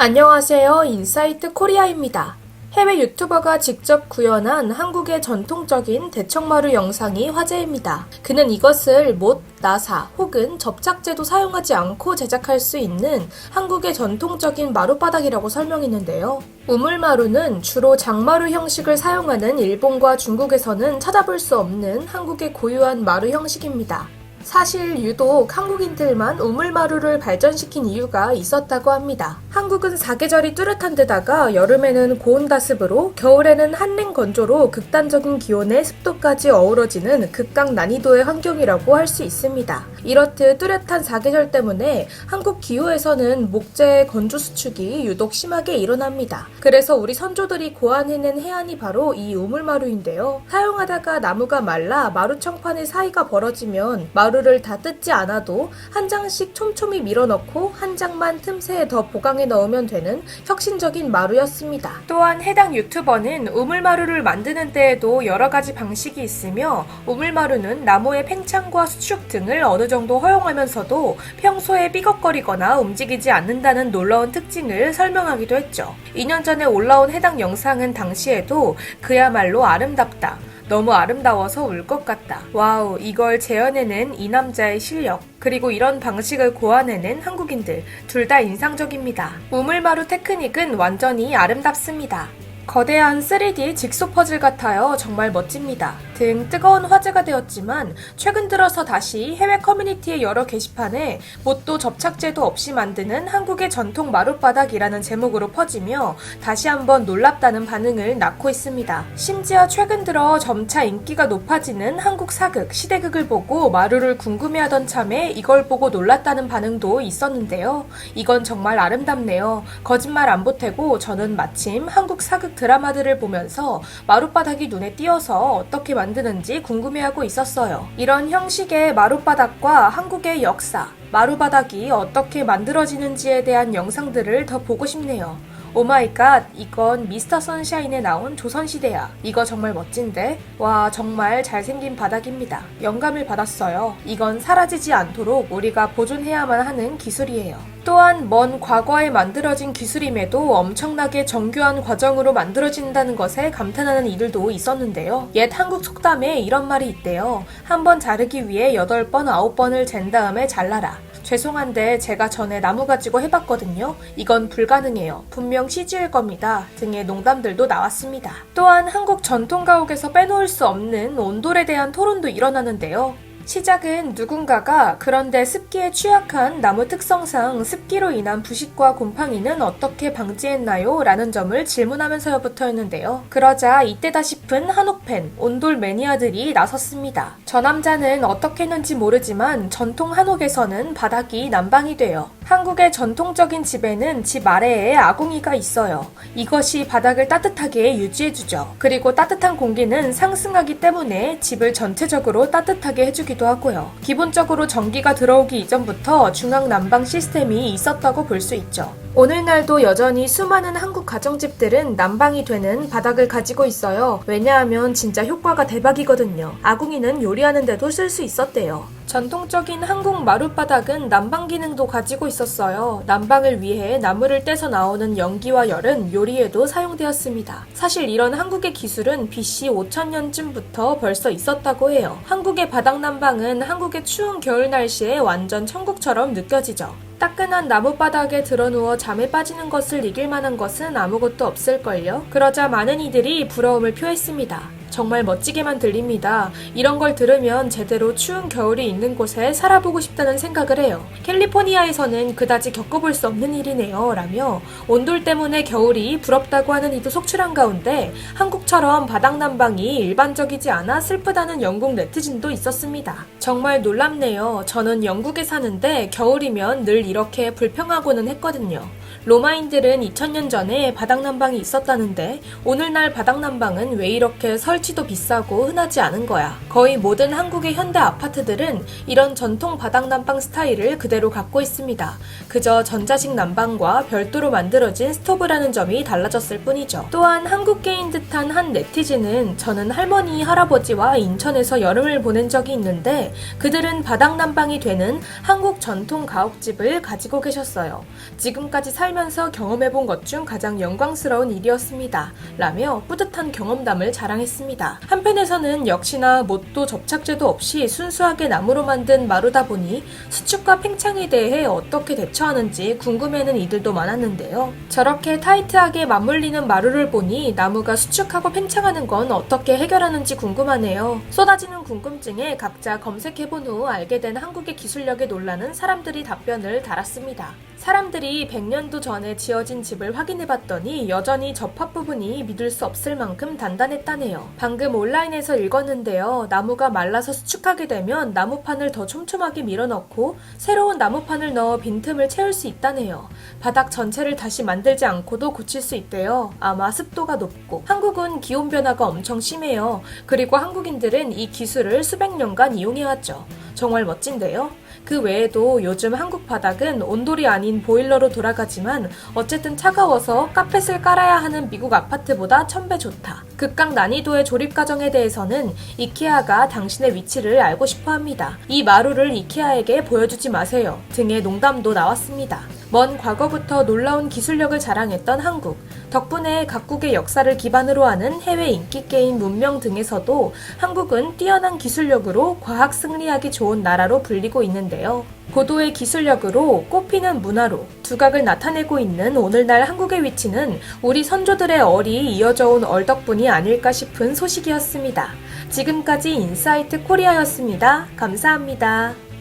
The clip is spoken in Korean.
안녕하세요. 인사이트 코리아입니다. 해외 유튜버가 직접 구현한 한국의 전통적인 대청마루 영상이 화제입니다. 그는 이것을 못, 나사 혹은 접착제도 사용하지 않고 제작할 수 있는 한국의 전통적인 마룻바닥이라고 설명했는데요. 우물마루는 주로 장마루 형식을 사용하는 일본과 중국에서는 찾아볼 수 없는 한국의 고유한 마루 형식입니다. 사실 유독 한국인들만 우물마루를 발전시킨 이유가 있었다고 합니다. 한국은 사계절이 뚜렷한 데다가 여름에는 고온다습으로 겨울에는 한랭 건조로 극단적인 기온에 습도까지 어우러지는 극강 난이도의 환경이라고 할 수 있습니다. 이렇듯 뚜렷한 사계절 때문에 한국 기후에서는 목재의 건조 수축이 유독 심하게 일어납니다. 그래서 우리 선조들이 고안해낸 해안이 바로 이 우물마루인데요. 사용하다가 나무가 말라 마루 청판의 사이가 벌어지면 마루를 다 뜯지 않아도 한 장씩 촘촘히 밀어넣고 한 장만 틈새에 더 보강해 넣으면 되는 혁신적인 마루였습니다. 또한 해당 유튜버는 우물마루를 만드는 데에도 여러 가지 방식이 있으며 우물마루는 나무의 팽창과 수축 등을 어느 정도 허용하면서도 평소에 삐걱거리거나 움직이지 않는다는 놀라운 특징을 설명하기도 했죠. 2년 전에 올라온 해당 영상은 당시에도 그야말로 아름답다. 너무 아름다워서 울 것 같다. 와우, 이걸 재현해낸 이 남자의 실력. 그리고 이런 방식을 고안해낸 한국인들 둘 다 인상적입니다. 우물마루 테크닉은 완전히 아름답습니다. 거대한 3D 직소 퍼즐 같아요. 정말 멋집니다. 등 뜨거운 화제가 되었지만 최근 들어서 다시 해외 커뮤니티의 여러 게시판에 못도 접착제도 없이 만드는 한국의 전통 마룻바닥이라는 제목으로 퍼지며 다시 한번 놀랍다는 반응을 낳고 있습니다. 심지어 최근 들어 점차 인기가 높아지는 한국 사극, 시대극을 보고 마루를 궁금해하던 참에 이걸 보고 놀랐다는 반응도 있었는데요. 이건 정말 아름답네요. 거짓말 안 보태고 저는 마침 한국 사극 드라마들을 보면서 마룻바닥이 눈에 띄어서 어떻게 만드는지 궁금해하고 있었어요. 이런 형식의 마룻바닥과 한국의 역사, 마룻바닥이 어떻게 만들어지는지에 대한 영상들을 더 보고 싶네요. 오마이갓, 이건 미스터 선샤인에 나온 조선시대야. 이거 정말 멋진데? 와, 정말 잘생긴 바닥입니다. 영감을 받았어요. 이건 사라지지 않도록 우리가 보존해야만 하는 기술이에요. 또한 먼 과거에 만들어진 기술임에도 엄청나게 정교한 과정으로 만들어진다는 것에 감탄하는 이들도 있었는데요. 옛 한국 속담에 이런 말이 있대요. 한 번 자르기 위해 8번, 9번을 잰 다음에 잘라라. 죄송한데 제가 전에 나무 가지고 해봤거든요. 이건 불가능해요. 분명 CG일 겁니다. 등의 농담들도 나왔습니다. 또한 한국 전통 가옥에서 빼놓을 수 없는 온돌에 대한 토론도 일어나는데요. 시작은 누군가가 그런데 습기에 취약한 나무 특성상 습기로 인한 부식과 곰팡이는 어떻게 방지했나요? 라는 점을 질문하면서부터였는데요. 그러자 이때다 싶은 한옥팬, 온돌 매니아들이 나섰습니다. 저 남자는 어떻게 했는지 모르지만 전통 한옥에서는 바닥이 난방이 돼요. 한국의 전통적인 집에는 집 아래에 아궁이가 있어요. 이것이 바닥을 따뜻하게 유지해주죠. 그리고 따뜻한 공기는 상승하기 때문에 집을 전체적으로 따뜻하게 해주기도 하고요. 기본적으로 전기가 들어오기 이전부터 중앙 난방 시스템이 있었다고 볼 수 있죠. 오늘날도 여전히 수많은 한국 가정집들은 난방이 되는 바닥을 가지고 있어요. 왜냐하면 진짜 효과가 대박이거든요. 아궁이는 요리하는 데도 쓸 수 있었대요. 전통적인 한국 마룻바닥은 난방 기능도 가지고 있었어요. 난방을 위해 나무를 떼서 나오는 연기와 열은 요리에도 사용되었습니다. 사실 이런 한국의 기술은 BC 5000년쯤부터 벌써 있었다고 해요. 한국의 바닥 난방은 한국의 추운 겨울 날씨에 완전 천국처럼 느껴지죠. 따끈한 나무바닥에 드러누워 잠에 빠지는 것을 이길 만한 것은 아무것도 없을걸요? 그러자 많은 이들이 부러움을 표했습니다. 정말 멋지게만 들립니다. 이런 걸 들으면 제대로 추운 겨울이 있는 곳에 살아보고 싶다는 생각을 해요. 캘리포니아에서는 그다지 겪어볼 수 없는 일이네요. 라며 온돌 때문에 겨울이 부럽다고 하는 이도 속출한 가운데 한국처럼 바닥 난방이 일반적이지 않아 슬프다는 영국 네티즌도 있었습니다. 정말 놀랍네요. 저는 영국에 사는데 겨울이면 늘 이렇게 불평하고는 했거든요. 로마인들은 2000년 전에 바닥난방이 있었다는데 오늘날 바닥난방은 왜 이렇게 설치도 비싸고 흔하지 않은 거야. 거의 모든 한국의 현대 아파트들은 이런 전통 바닥난방 스타일을 그대로 갖고 있습니다. 그저 전자식 난방과 별도로 만들어진 스토브라는 점이 달라졌을 뿐이죠. 또한 한국계인 듯한 한 네티즌은 저는 할머니, 할아버지와 인천에서 여름을 보낸 적이 있는데 그들은 바닥난방이 되는 한국 전통 가옥집을 가지고 계셨어요. 지금까지 살면서 경험해본 것 중 가장 영광스러운 일이었습니다. 라며 뿌듯한 경험담을 자랑했습니다. 한편에서는 역시나 못도 접착제도 없이 순수하게 나무로 만든 마루다 보니 수축과 팽창에 대해 어떻게 대처하는지 궁금해하는 이들도 많았는데요. 저렇게 타이트하게 맞물리는 마루를 보니 나무가 수축하고 팽창하는 건 어떻게 해결하는지 궁금하네요. 쏟아지는 궁금증에 각자 검색해본 후 알게 된 한국의 기술력에 놀라는 사람들이 답변을 달았습니다. 사람들이 100년도 전에 지어진 집을 확인해봤더니 여전히 접합 부분이 믿을 수 없을 만큼 단단했다네요. 방금 온라인에서 읽었는데요. 나무가 말라서 수축하게 되면 나무판을 더 촘촘하게 밀어넣고 새로운 나무판을 넣어 빈틈을 채울 수 있다네요. 바닥 전체를 다시 만들지 않고도 고칠 수 있대요. 아마 습도가 높고. 한국은 기온 변화가 엄청 심해요. 그리고 한국인들은 이 기술을 수백 년간 이용해왔죠. 정말 멋진데요? 그 외에도 요즘 한국 바닥은 온돌이 아닌 보일러로 돌아가지만 어쨌든 차가워서 카펫을 깔아야 하는 미국 아파트보다 1000배 좋다. 극강 난이도의 조립 과정에 대해서는 이케아가 당신의 위치를 알고 싶어 합니다. 이 마루를 이케아에게 보여주지 마세요. 등의 농담도 나왔습니다. 먼 과거부터 놀라운 기술력을 자랑했던 한국. 덕분에 각국의 역사를 기반으로 하는 해외 인기게임 문명 등에서도 한국은 뛰어난 기술력으로 과학 승리하기 좋은 나라로 불리고 있는데요. 고도의 기술력으로 꽃피는 문화로 두각을 나타내고 있는 오늘날 한국의 위치는 우리 선조들의 얼이 이어져 온 얼 덕분이 아닐까 싶은 소식이었습니다. 지금까지 인사이트 코리아였습니다. 감사합니다.